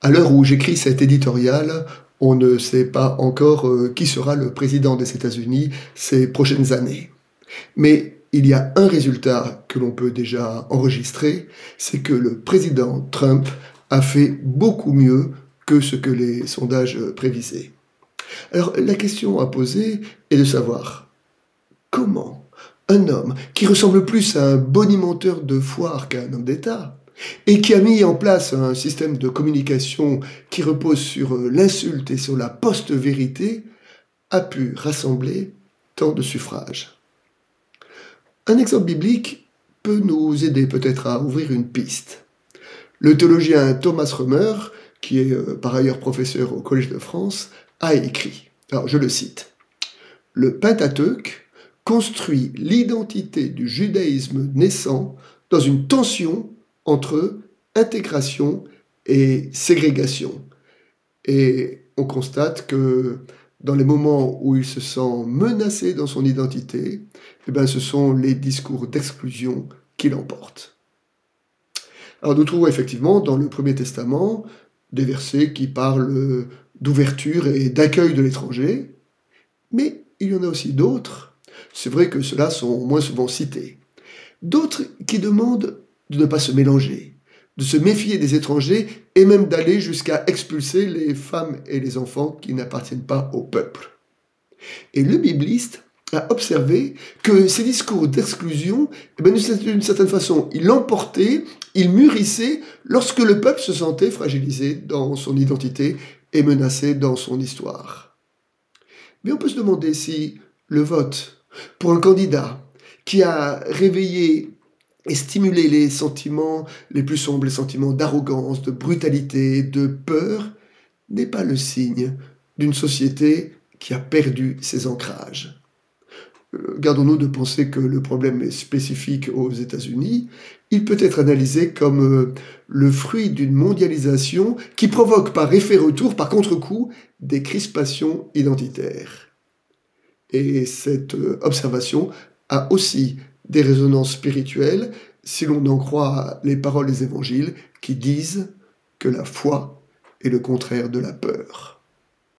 À l'heure où j'écris cet éditorial, on ne sait pas encore qui sera le président des États-Unis ces prochaines années. Mais il y a un résultat que l'on peut déjà enregistrer, c'est que le président Trump a fait beaucoup mieux que ce que les sondages prévisaient. Alors la question à poser est de savoir comment un homme qui ressemble plus à un bonimenteur de foire qu'à un homme d'État, et qui a mis en place un système de communication qui repose sur l'insulte et sur la post-vérité, a pu rassembler tant de suffrages. Un exemple biblique peut nous aider peut-être à ouvrir une piste. Le théologien Thomas Römer, qui est par ailleurs professeur au Collège de France, a écrit, alors je le cite, « Le Pentateuque construit l'identité du judaïsme naissant dans une tension entre intégration et ségrégation. » Et on constate que dans les moments où il se sent menacé dans son identité, ce sont les discours d'exclusion qui l'emportent. Alors nous trouvons effectivement dans le Premier Testament des versets qui parlent d'ouverture et d'accueil de l'étranger, mais il y en a aussi d'autres, c'est vrai que ceux-là sont moins souvent cités, d'autres qui demandent de ne pas se mélanger, de se méfier des étrangers et même d'aller jusqu'à expulser les femmes et les enfants qui n'appartiennent pas au peuple. Et le bibliste a observé que ces discours d'exclusion, d'une certaine façon, ils l'emportaient, ils mûrissaient lorsque le peuple se sentait fragilisé dans son identité et menacé dans son histoire. Mais on peut se demander si le vote pour un candidat qui a réveillé et stimulé les sentiments les plus sombres, les sentiments d'arrogance, de brutalité, de peur, n'est pas le signe d'une société qui a perdu ses ancrages. Gardons-nous de penser que le problème est spécifique aux États-Unis. Il peut être analysé comme le fruit d'une mondialisation qui provoque par effet retour, par contre-coup, des crispations identitaires. Et cette observation a aussi des résonances spirituelles si l'on en croit les paroles des évangiles qui disent que la foi est le contraire de la peur.